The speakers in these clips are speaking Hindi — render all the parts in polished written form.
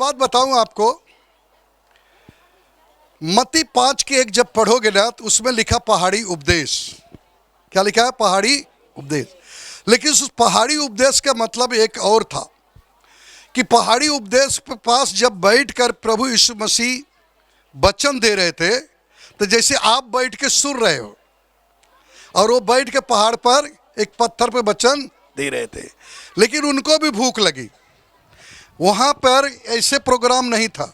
बात बताऊं आपको, मत्ती 5:1 जब पढ़ोगे ना तो उसमें लिखा पहाड़ी उपदेश। क्या लिखा है? पहाड़ी उपदेश। लेकिन उस पहाड़ी उपदेश का मतलब एक और था कि पहाड़ी उपदेश के पास जब बैठकर प्रभु यीशु मसीह वचन दे रहे थे तो जैसे आप बैठ के सुन रहे हो और वो बैठ के पहाड़ पर एक पत्थर पे वचन दे रहे थे, लेकिन उनको भी भूख लगी। वहां पर ऐसे प्रोग्राम नहीं था।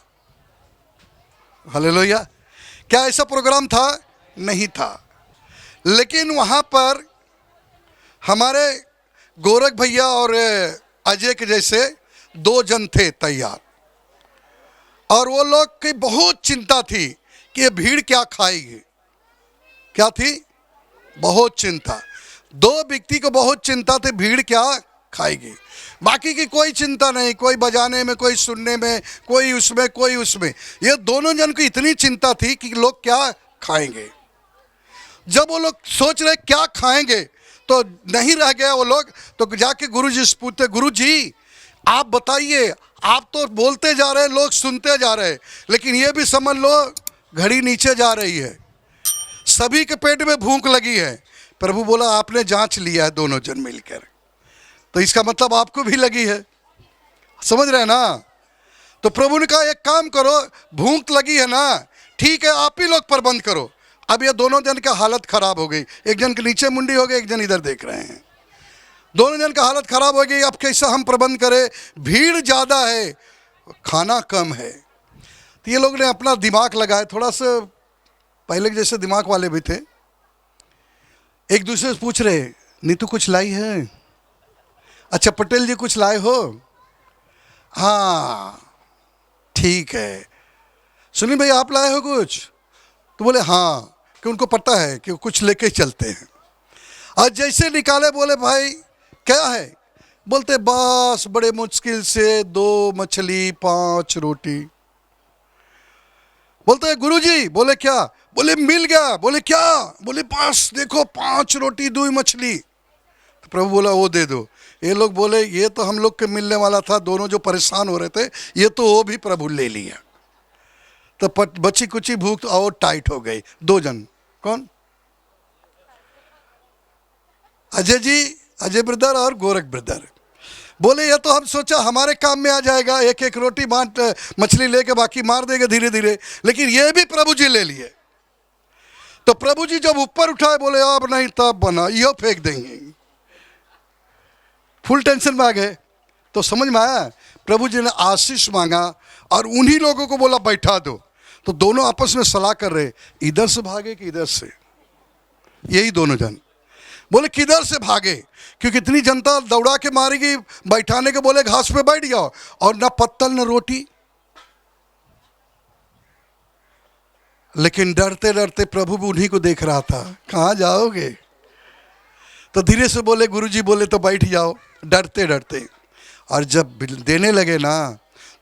हालेलुया। क्या ऐसा प्रोग्राम था? नहीं था। लेकिन वहां पर हमारे गोरख भैया और अजय के जैसे 2 जन थे तैयार, और वो लोग की बहुत चिंता थी कि ये भीड़ क्या खाएगी। क्या थी? बहुत चिंता। 2 व्यक्ति को बहुत चिंता थी, भीड़ क्या खाएगी। बाकी की कोई चिंता नहीं, कोई बजाने में, कोई सुनने में, कोई उसमें, कोई उसमें। ये दोनों जन को इतनी चिंता थी कि लोग क्या खाएंगे। जब वो लोग सोच रहे क्या खाएंगे तो नहीं रह गया वो लोग, तो जाके गुरुजी से पूछते, गुरुजी आप बताइए, आप तो बोलते जा रहे हैं, लोग सुनते जा रहे हैं, लेकिन ये भी समझ लो घड़ी नीचे जा रही है, सभी के पेट में भूख लगी है। प्रभु बोला आपने जांच लिया है दोनों जन मिलकर, तो इसका मतलब आपको भी लगी है। समझ रहे हैं ना? तो प्रभु ने कहा एक काम करो, भूख लगी है ना, ठीक है आप ही लोग प्रबंध करो। अब ये दोनों जन का हालत खराब हो गई, एक जन के नीचे मुंडी हो गई, एक जन इधर देख रहे हैं। दोनों जन का हालत खराब हो गई। अब कैसा हम प्रबंध करें, भीड़ ज़्यादा है, खाना कम है। तो ये लोग ने अपना दिमाग लगाया, थोड़ा सा पहले के जैसे दिमाग वाले भी थे। एक दूसरे से पूछ रहे, नीतू कुछ लाई है? अच्छा पटेल जी कुछ लाए हो? हाँ ठीक है। सुनील भाई आप लाए हो कुछ? तो बोले हाँ, कि उनको पता है कि कुछ लेके चलते हैं। आज जैसे निकाले बोले भाई क्या है? बोलते बस बड़े मुश्किल से 2 मछली 5 रोटी। बोलते हैं गुरुजी, बोले क्या? बोले मिल गया। बोले क्या? बोले बस देखो 5 रोटी 2 मछली। तो प्रभु बोला वो दे दो। ये लोग बोले ये तो हम लोग के मिलने वाला था, दोनों जो परेशान हो रहे थे ये तो वो भी प्रभु ले लिया। तो बची कुची भूख तो और टाइट हो गई। 2 जन कौन? अजय जी, अजय ब्रदर और गोरख ब्रदर। बोले ये तो हम सोचा हमारे काम में आ जाएगा, एक एक रोटी बांट मछली लेके बाकी मार देंगे धीरे धीरे, लेकिन ये भी प्रभु जी ले लिए। तो प्रभु जी जब ऊपर उठाए बोले अब नहीं तब बना, यो फेंक देंगे। फुल टेंशन में आ गए। तो समझ में आया, प्रभु जी ने आशीष मांगा और उन्हीं लोगों को बोला बैठा दो। तो दोनों आपस में सलाह कर रहे, इधर से भागे कि इधर से। यही दोनों जन बोले किधर से भागे, क्योंकि इतनी जनता दौड़ा के मारेगी, बैठाने के बोले घास पे बैठ जाओ, और ना पत्तल न रोटी। लेकिन डरते डरते प्रभु भी उन्हीं को देख रहा था, कहाँ जाओगे? तो धीरे से बोले गुरुजी बोले तो बैठ जाओ, डरते डरते। और जब देने लगे ना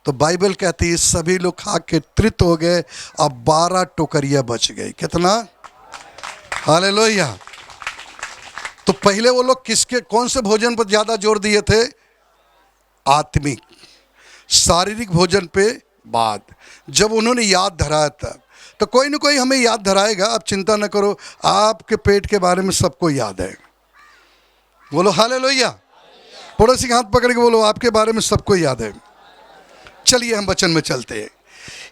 तो बाइबल कहती है सभी लोग खा के तृप्त हो गए, अब 12 टोकरियां बच गई। कितना? हालेलुया। तो पहले वो लोग किसके कौन से भोजन पर ज्यादा जोर दिए थे? आत्मिक, शारीरिक भोजन पे बाद। जब उन्होंने याद धराया था, तो कोई ना कोई हमें याद धराएगा। आप चिंता न करो, आपके पेट के बारे में सबको याद है। बोलो हालेलुया। पड़ोसी का हाथ पकड़ के बोलो आपके बारे में सबको याद है। चलिए हम वचन में चलते हैं।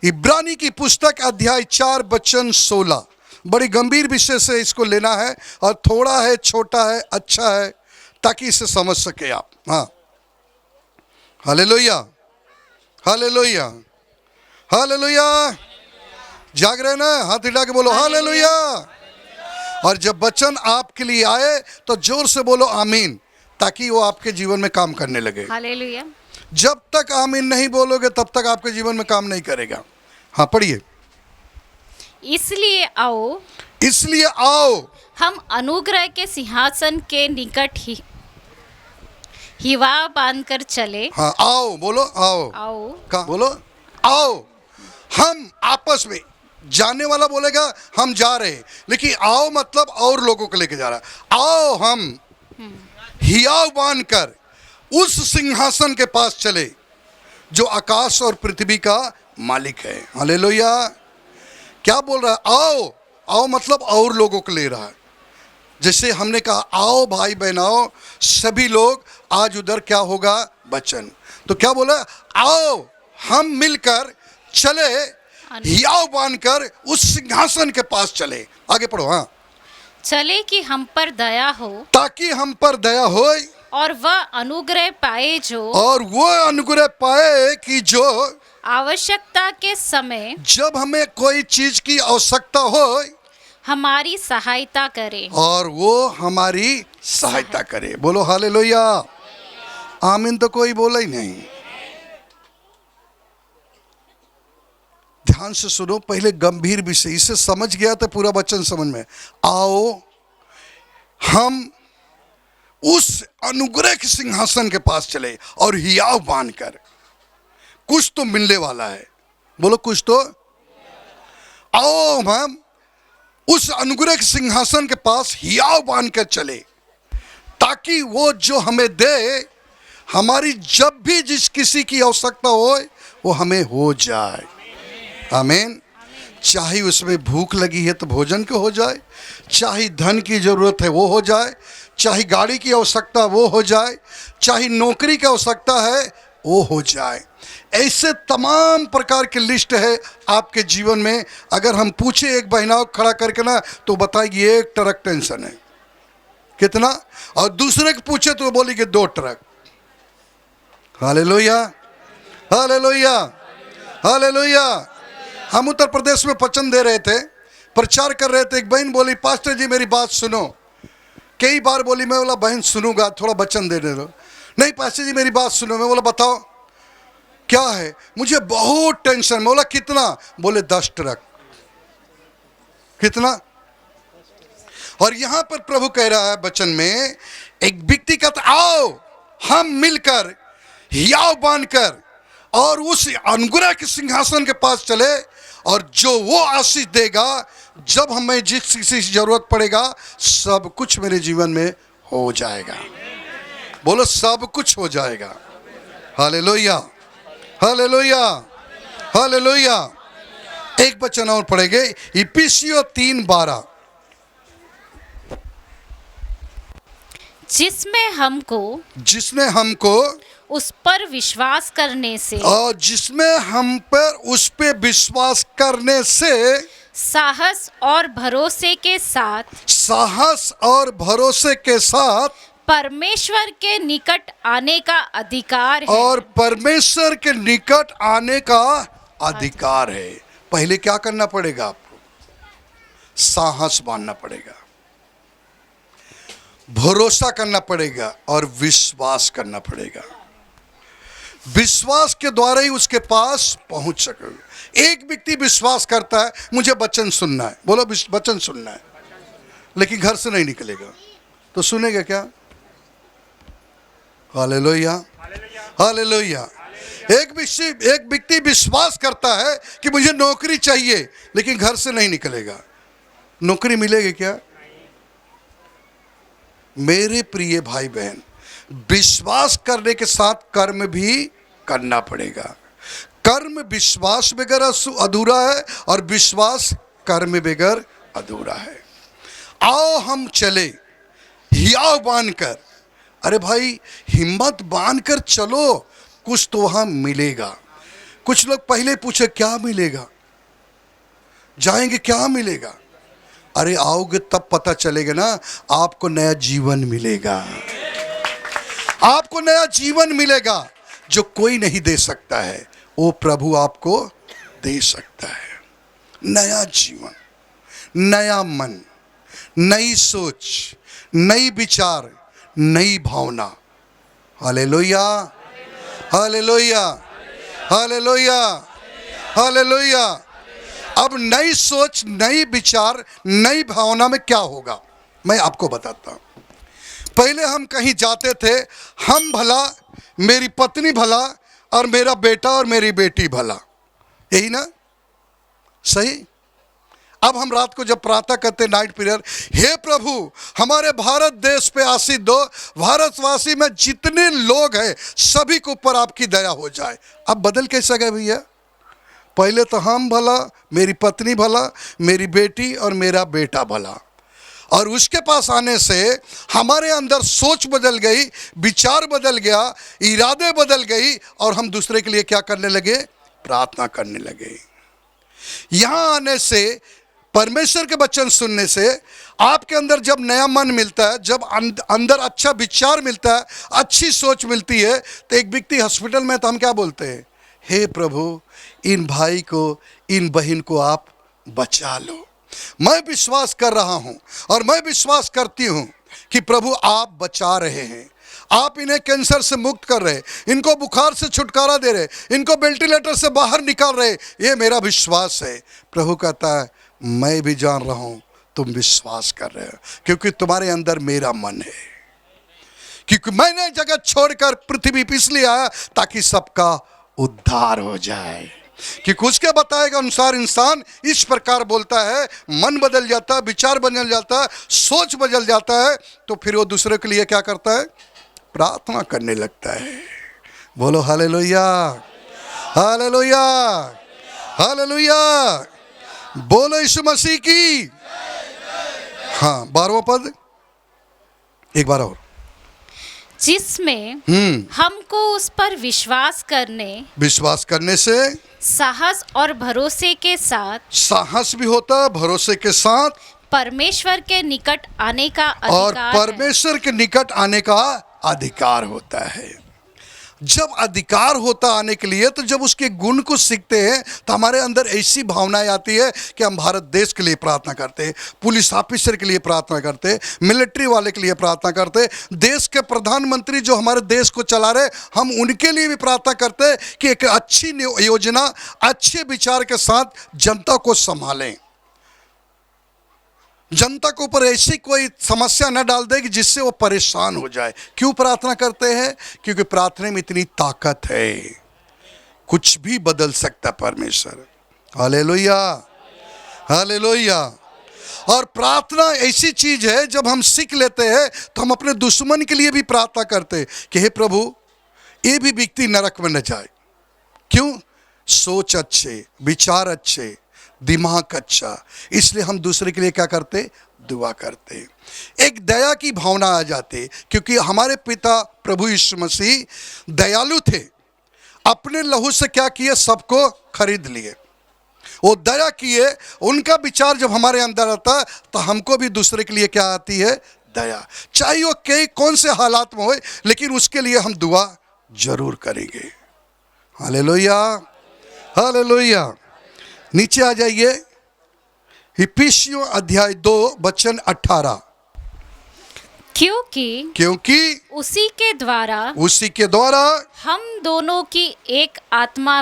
इब्रानी की पुस्तक अध्याय 4 वचन 16। बड़ी गंभीर विषय से इसको लेना है, और थोड़ा है, छोटा है, अच्छा है, ताकि इसे समझ सके आप। हाँ हालेलुया, हालेलुया, हालेलुया। जाग रहे ना? हाथ हिला के बोलो हालेलुया। और जब वचन आपके लिए आए तो जोर से बोलो आमीन, ताकि वो आपके जीवन में काम करने लगे। हालेलुया। जब तक आमीन नहीं बोलोगे तब तक आपके जीवन में काम नहीं करेगा। हाँ पढ़िए। इसलिए आओ, इसलिए आओ हम अनुग्रह के सिंहासन के निकट ही हिवा बांधकर चले। हाँ आओ, बोलो आओ। आओ, कहाँ? बोलो आओ। हम आपस में, जाने वाला बोलेगा हम जा रहे, लेकिन आओ मतलब और लोगों को लेके जा रहा है। आओ हम हियाव बांधकर उस सिंहासन के पास चले। जो आकाश और पृथ्वी का मालिक है। हालेलुया। क्या बोल रहा है? आओ। आओ मतलब और लोगों को ले रहा है। जैसे हमने कहा आओ भाई बहनों सभी लोग, आज उधर क्या होगा? वचन। तो क्या बोला? आओ हम मिलकर चले, हियाव बांधकर उस सिंहासन के पास चले। आगे पढ़ो। हाँ। चले कि हम पर दया हो, ताकि हम पर दया हो और वह अनुग्रह पाए जो, और वो अनुग्रह पाए कि जो आवश्यकता के समय जब हमें कोई चीज की आवश्यकता हो हमारी सहायता करे। और वो हमारी सहायता करे। बोलो हालेलुया। आमीन तो कोई बोला ही नहीं। ध्यान से सुनो, पहले गंभीर विषय, इसे समझ गया तो पूरा वचन समझ में। आओ हम उस अनुग्रह के सिंहासन के पास चले और हियाव बांधकर, कुछ तो मिलने वाला है। बोलो कुछ तो। आओ हम उस अनुग्रह के सिंहासन के पास हियाव बांधकर चले, ताकि वो जो हमें दे, हमारी जब भी जिस किसी की आवश्यकता हो वो हमें हो जाए। आमीन। चाहे उसमें भूख लगी है तो भोजन को हो जाए, चाहे धन की जरूरत है वो हो जाए, चाहे गाड़ी की आवश्यकता वो हो जाए, चाहे नौकरी की आवश्यकता है वो हो जाए। ऐसे तमाम प्रकार की लिस्ट है आपके जीवन में। अगर हम पूछे एक बहना खड़ा करके ना तो बताएगी 1 ट्रक टेंशन है। कितना? और दूसरे को पूछे तो बोलेगी 2 ट्रक। हालेलुया। हालेलुया। हालेलुया। हम उत्तर प्रदेश में वचन दे रहे थे, प्रचार कर रहे थे। एक बहन बोली पास्टर जी मेरी बात सुनो। कई बार बोली, मैं बोला बहन सुनूंगा, थोड़ा वचन देने दो। नहीं पास्टर जी मेरी बात सुनो। मैं बोला बताओ क्या है? मुझे बहुत टेंशन। मैं बोला कितना? बोले 10 ट्रक। कितना? और यहां पर प्रभु कह रहा है वचन में, एक व्यक्ति कहता आओ हम मिलकर हियाव बांधकर और उस अनुग्रह के सिंहासन के पास चले, और जो वो आशीष देगा जब हमें जिस किसी की जरूरत पड़ेगा, सब कुछ मेरे जीवन में हो जाएगा। बोलो सब कुछ हो जाएगा। हालेलुया। हालेलुया। हालेलुया। एक वचन और पढ़ेंगे, इफिसियों 3:12। जिसमें हमको उस पर विश्वास करने से, और जिसमें हम पर उस पे विश्वास करने से साहस और भरोसे के साथ परमेश्वर के निकट आने का अधिकार है। और परमेश्वर के निकट आने का अधिकार है। पहले क्या करना पड़ेगा आपको? साहस बांधना पड़ेगा, भरोसा करना पड़ेगा और विश्वास करना पड़ेगा। विश्वास के द्वारा ही उसके पास पहुंच सकोगे। एक व्यक्ति विश्वास करता है मुझे वचन सुनना है, बोलो वचन सुनना है, लेकिन घर से नहीं निकलेगा तो सुनेगा क्या? हालेलुया। हालेलुया। एक व्यक्ति विश्वास करता है कि मुझे नौकरी चाहिए, लेकिन घर से नहीं निकलेगा, नौकरी मिलेगी क्या? मेरे प्रिय भाई बहन, विश्वास करने के साथ कर्म भी करना पड़ेगा। कर्म विश्वास बगैर अधूरा है और विश्वास कर्म बगैर अधूरा है। आओ हम चले हियाव बांधकर। अरे भाई हिम्मत बांधकर चलो, कुछ तो वहां मिलेगा। कुछ लोग पहले पूछे क्या मिलेगा, जाएंगे क्या मिलेगा? अरे आओगे तब पता चलेगा ना, आपको नया जीवन मिलेगा। आपको नया जीवन मिलेगा जो कोई नहीं दे सकता है, वो प्रभु आपको दे सकता है। नया जीवन, नया मन, नई सोच, नई विचार, नई भावना। हालेलुया। हालेलुया। हालेलुया। हालेलुया। अब नई सोच, नई विचार, नई भावना में क्या होगा मैं आपको बताता हूं। पहले हम कहीं जाते थे, हम भला, मेरी पत्नी भला और मेरा बेटा और मेरी बेटी भला, यही ना? सही। अब हम रात को जब प्रार्थना करते नाइट प्रेयर, हे प्रभु हमारे भारत देश पे आशीष दो, भारतवासी में जितने लोग हैं सभी के ऊपर आपकी दया हो जाए। अब बदल कैसे गए भैया? पहले तो हम भला, मेरी पत्नी भला, मेरी बेटी और मेरा बेटा भला, और उसके पास आने से हमारे अंदर सोच बदल गई, विचार बदल गया, इरादे बदल गई, और हम दूसरे के लिए क्या करने लगे? प्रार्थना करने लगे। यहाँ आने से, परमेश्वर के वचन सुनने से आपके अंदर जब नया मन मिलता है, जब अंदर अच्छा विचार मिलता है, अच्छी सोच मिलती है, तो एक व्यक्ति हॉस्पिटल में तो हम क्या बोलते हैं? हे प्रभु इन भाई को, इन बहन को आप बचा लो। मैं विश्वास कर रहा हूं और मैं विश्वास करती हूं कि प्रभु आप बचा रहे हैं, आप इन्हें कैंसर से मुक्त कर रहे, इनको बुखार से छुटकारा दे रहे, इनको वेंटिलेटर से बाहर निकाल रहे, ये मेरा विश्वास है। प्रभु कहता है मैं भी जान रहा हूं तुम विश्वास कर रहे हो, क्योंकि तुम्हारे अंदर मेरा मन है, क्योंकि मैंने जगत छोड़कर पृथ्वी पर इसलिए आया ताकि सबका उद्धार हो जाए। क्योंकि उसके बताए गए अनुसार इंसान इस प्रकार बोलता है, मन बदल जाता है, विचार बदल जाता है, सोच बदल जाता है, तो फिर वो दूसरे के लिए क्या करता है? प्रार्थना करने लगता है। बोलो हालेलुया, हालेलुया, हालेलुया। बोलो यीशु मसीह की। हाँ, 12वां पद एक बार और। जिसमें हमको उस पर विश्वास करने से साहस और भरोसे के साथ, साहस भी होता है, भरोसे के साथ परमेश्वर के निकट आने का अधिकार और परमेश्वर के निकट आने का अधिकार होता है। जब अधिकार होता आने के लिए, तो जब उसके गुण को सीखते हैं तो हमारे अंदर ऐसी भावनाएं आती है कि हम भारत देश के लिए प्रार्थना करते हैं, पुलिस ऑफिसर के लिए प्रार्थना करते हैं, मिलिट्री वाले के लिए प्रार्थना करते हैं, देश के प्रधानमंत्री जो हमारे देश को चला रहे, हम उनके लिए भी प्रार्थना करते हैं कि एक अच्छी योजना, अच्छे विचार के साथ जनता को संभालें, जनता के ऊपर ऐसी कोई समस्या न डाल दे कि जिससे वो परेशान हो जाए। क्यों प्रार्थना करते हैं? क्योंकि प्रार्थना में इतनी ताकत है, कुछ भी बदल सकता परमेश्वर। Hallelujah, hallelujah. और प्रार्थना ऐसी चीज है, जब हम सीख लेते हैं तो हम अपने दुश्मन के लिए भी प्रार्थना करते हैं कि हे प्रभु ये भी व्यक्ति नरक में न जाए। क्यों? सोच अच्छे, विचार अच्छे, दिमाग अच्छा, इसलिए हम दूसरे के लिए क्या करते? दुआ करते। एक दया की भावना आ जाती, क्योंकि हमारे पिता प्रभु यीशु मसीह दयालु थे, अपने लहू से क्या किए? सबको खरीद लिए, वो दया किए। उनका विचार जब हमारे अंदर आता तो हमको भी दूसरे के लिए क्या आती है? दया। चाहे वो कौन से हालात में हो, लेकिन उसके लिए हम दुआ जरूर करेंगे। Hallelujah, hallelujah. नीचे आ जाइए, इफिसियों अध्याय 2 वचन 18। क्योंकि उसी के द्वारा हम दोनों की एक आत्मा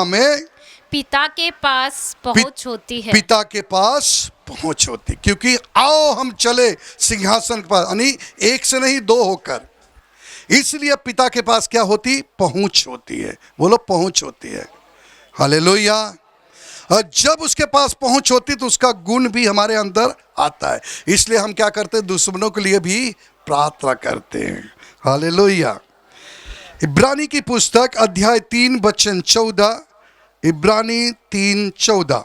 में पिता के पास पहुंच होती है। पिता के पास पहुंच होती, क्योंकि आओ हम चले सिंहासन के पास, यानी एक से नहीं, दो होकर, इसलिए पिता के पास क्या होती? पहुंच होती है। बोलो पहुंच होती है। हालेलुया। और जब उसके पास पहुंच होती तो उसका गुण भी हमारे अंदर आता है, इसलिए हम क्या करते हैं? दुश्मनों के लिए भी प्रार्थना करते हैं। हालेलुया। इब्रानी की पुस्तक अध्याय 3 वचन 14, इब्रानी 3:14।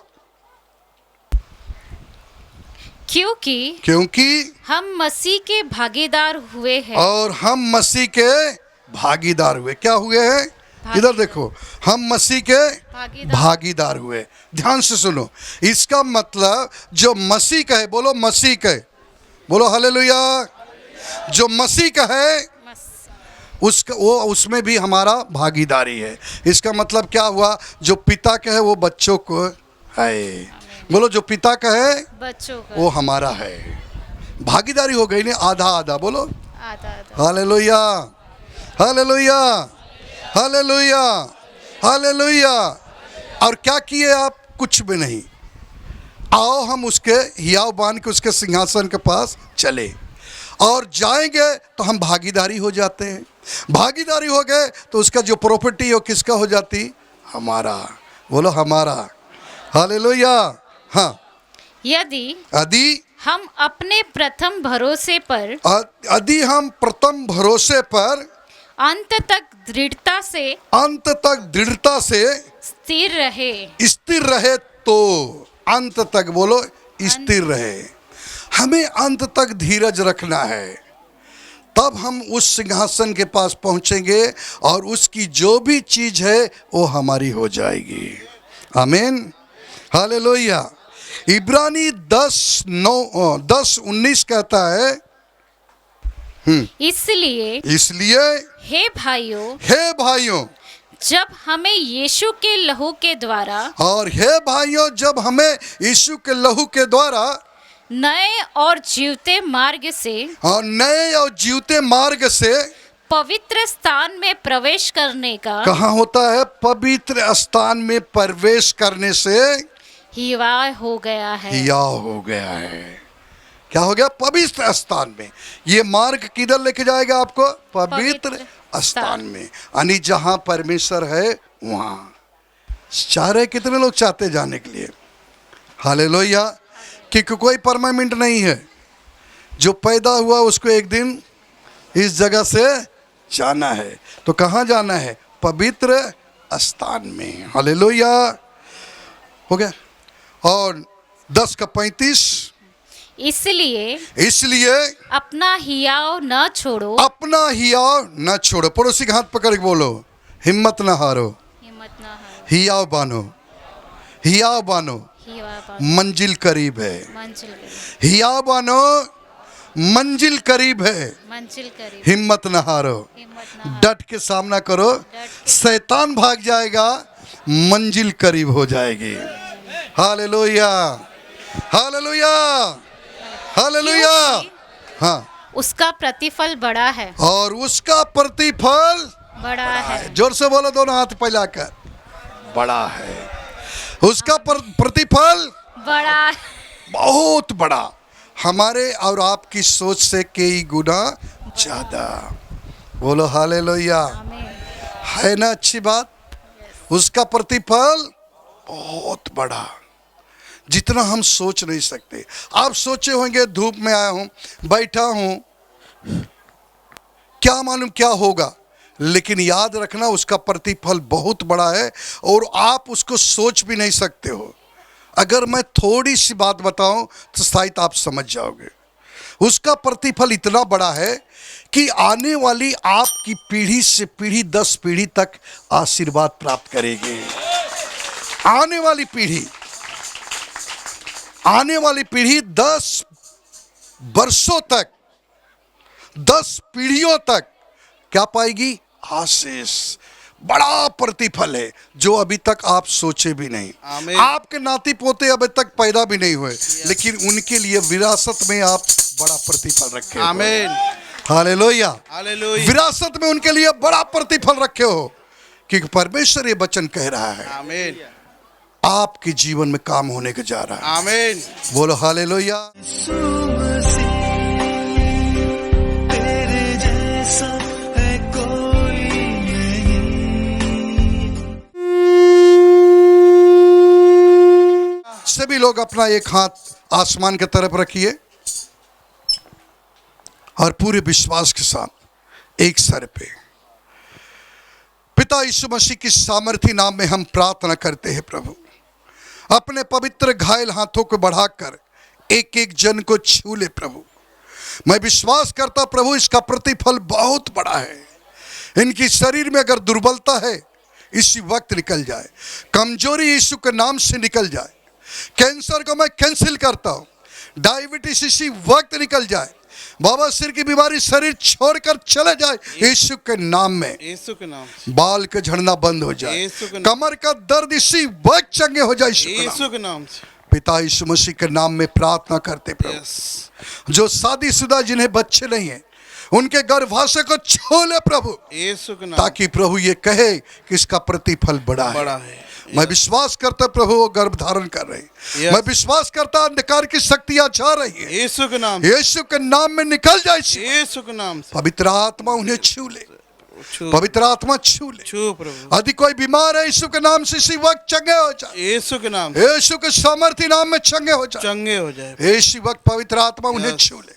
क्योंकि हम मसीह के भागीदार हुए हैं। और हम मसीह के भागीदार हुए। क्या हुए हैं? इधर देखो, हम मसीह के भागीदार हुए। ध्यान से सुनो, इसका मतलब जो मसीह का है, बोलो मसीह का है, बोलो हालेलुया। जो मसीह का है उसका, वो उसमें भी हमारा भागीदारी है। इसका मतलब क्या हुआ? जो पिता का है वो बच्चों को है। बोलो जो पिता का है बच्चों का, वो हमारा है। भागीदारी हो गई नहीं, आधा आधा। बोलो आधा। Hallelujah, hallelujah, hallelujah, hallelujah. और क्या किए आप? कुछ भी नहीं। आओ हम उसके हियाव बांध के उसके सिंहासन के पास चले, और जाएंगे तो हम भागीदारी हो जाते हैं। भागीदारी हो गए तो उसका जो प्रॉपर्टी है वो किसका हो जाती? हमारा। बोलो हमारा। हालेलुया। हाँ, यदि हम अपने प्रथम भरोसे पर यदि हम प्रथम भरोसे पर अंत तक दृढ़ता से स्थिर रहे तो अंत तक, बोलो स्थिर रहे। हमें अंत तक धीरज रखना है, तब हम उस सिंहासन के पास पहुंचेंगे और उसकी जो भी चीज है वो हमारी हो जाएगी। आमीन। हालेलुया। इब्रानी 10:19 कहता है, इसलिए हे भाइयों जब हमें यीशु के लहू के द्वारा, और हे भाइयों जब हमें यीशु के लहू के द्वारा नए और जीवते मार्ग से पवित्र स्थान में प्रवेश करने का, कहाँ होता है? पवित्र स्थान में प्रवेश करने से हिया हो गया है। क्या हो गया? पवित्र स्थान में। ये मार्ग किधर लेके जाएगा आपको? पवित्र स्थान में, यानी जहां परमेश्वर है वहां। चाह रहे कितने लोग चाहते जाने के लिए? हालेलुया। क्योंकि कोई परमानेंट नहीं है, जो पैदा हुआ उसको एक दिन इस जगह से जाना है। तो कहाँ जाना है? पवित्र स्थान में। हालेलुया। हो गया। और 10:35, इसलिए अपना हियाव न छोड़ो। पड़ोसी का हाथ पकड़ के बोलो, हिम्मत ना हारो, हियाव बानो, मंजिल करीब है। हियाव बानो, मंजिल करीब है। हिम्मत ना हारो, डट के सामना करो, शैतान भाग जाएगा, मंजिल करीब हो जाएगी। Hallelujah, hallelujah, hallelujah. हाँ, उसका प्रतिफल बड़ा है। और उसका प्रतिफल बड़ा है। जोर से बोलो, दोनों हाथ फैलाकर, बड़ा है। उसका प्रतिफल बड़ा है, बहुत बड़ा, हमारे और आपकी सोच से कई गुना ज्यादा। बोलो हालेलुया। है ना अच्छी बात? उसका प्रतिफल बहुत बड़ा, जितना हम सोच नहीं सकते। आप सोचे होंगे धूप में आया हूं, बैठा हूं, क्या मालूम क्या होगा, लेकिन याद रखना उसका प्रतिफल बहुत बड़ा है और आप उसको सोच भी नहीं सकते हो। अगर मैं थोड़ी सी बात बताऊं तो शायद आप समझ जाओगे। उसका प्रतिफल इतना बड़ा है कि आने वाली आपकी पीढ़ी से पीढ़ी 10 पीढ़ी तक आशीर्वाद प्राप्त करेगी। आने वाली पीढ़ी 10 वर्षों तक, 10 पीढ़ियों तक क्या पाएगी? आशीष। बड़ा प्रतिफल है जो अभी तक आप सोचे भी नहीं। आपके नाती पोते अभी तक पैदा भी नहीं हुए, लेकिन उनके लिए विरासत में आप बड़ा प्रतिफल रखे। आमीन। हालेलुया। हालेलुया। विरासत में उनके लिए बड़ा प्रतिफल रखे हो, क्योंकि परमेश्वर ये वचन कह रहा है, आमीन, आपके जीवन में काम होने को जा रहा है। आमीन। बोलो हालेलुया। सभी लोग अपना एक हाथ आसमान की तरफ रखिए और पूरे विश्वास के साथ एक सर पे। पिता यीशु मसीह की सामर्थी नाम में हम प्रार्थना करते हैं प्रभु, अपने पवित्र घायल हाथों को बढ़ाकर एक एक जन को छू ले प्रभु। मैं विश्वास करता प्रभु इसका प्रतिफल बहुत बड़ा है। इनकी शरीर में अगर दुर्बलता है इसी वक्त निकल जाए, कमजोरी यीशु के नाम से निकल जाए, कैंसर को मैं कैंसिल करता हूं, डायबिटीज इसी वक्त निकल जाए, बाबा सिर की बीमारी शरीर छोड़कर चले जाए यीशु के नाम में। यीशु के नाम से बाल के झड़ना बंद हो जाए, कमर का दर्द इसी वक्त चंगे हो जाए यीशु के नाम से। पिता यीशु मसीह के नाम में प्रार्थना करते प्रभु, जो शादीशुदा जिन्हें बच्चे नहीं है उनके गर्भाशय को छू ले प्रभु यीशु के नाम, ताकि प्रभु ये कहे कि इसका प्रतिफल बड़ा है। मैं विश्वास करता प्रभु वो गर्भ धारण कर रहे। मैं विश्वास करता अंधकार की शक्तियां जा रही है यीशु के नाम, यीशु के नाम में निकल जाए यीशु के नाम से। पवित्र आत्मा उन्हें छू ले, छू पवित्र आत्मा छू ले। छू प्रभु यदि कोई बीमार है यीशु के नाम से इसी वक्त चंगे हो जाए, यीशु के नाम से यीशु के सामर्थ्य नाम में चंगे हो जाए। चंगे हो जाए। इसी वक्त पवित्र आत्मा उन्हें Yes. छू ले,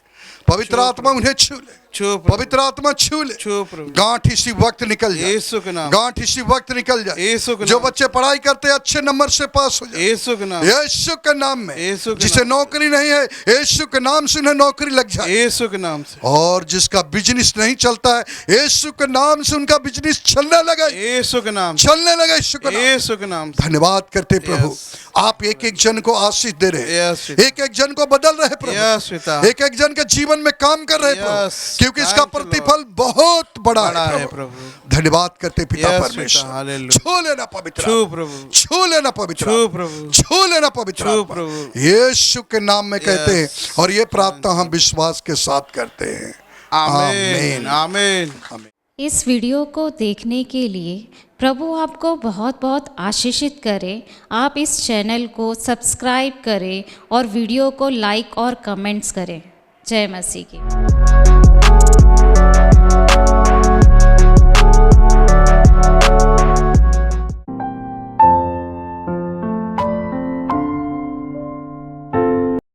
पवित्र आत्मा उन्हें छू ले, छू प्रभु पवित्र आत्मा छू ले। छू प्रभु गांठ इसी वक्त निकल जाए, यीशु के नाम गांठ इसी वक्त निकल जाए। यीशु के जो नाम बच्चे पढ़ाई करते हैं अच्छे नंबर से पास हो जाए यीशु के नाम यीशु के नाम में। यीशु के जिसे नाम। नौकरी नहीं है यीशु के नाम से उन्हें नौकरी लग जाए। यीशु के नाम से और जिसका बिजनेस नहीं चलता है यीशु के नाम से उनका बिजनेस चलने लगे, यीशु के नाम से चलने लगे यीशु के नाम। यीशु के नाम से धन्यवाद करते प्रभु। Yes. आप एक एक जन को आशीष दे रहे हैं, Yes, पिता। एक एक जन को बदल रहे प्रभु, Yes, पिता। एक एक जन के जीवन में काम कर रहे प्रभु, Yes. क्योंकि इसका Thank you, प्रतिफल बहुत बड़ा बड़ा है है प्रभु। प्रभु। धन्यवाद करते पिता Yes, परमेश्वर। पिता, Hallelujah। छू लेना पवित्र छू आत्मा, प्रभु छू लेना पवित्र छू आत्मा, प्रभु छू लेना पवित्र छू आत्मा। प्रभु। यीशु के नाम में कहते हैं Yes. और ये प्रार्थना हम विश्वास के साथ करते हैं। आमीन आमीन। इस वीडियो को देखने के लिए प्रभु आपको बहुत बहुत आशीषित करे। आप इस चैनल को सब्सक्राइब करें और वीडियो को लाइक और कमेंट्स करें। जय मसीह की।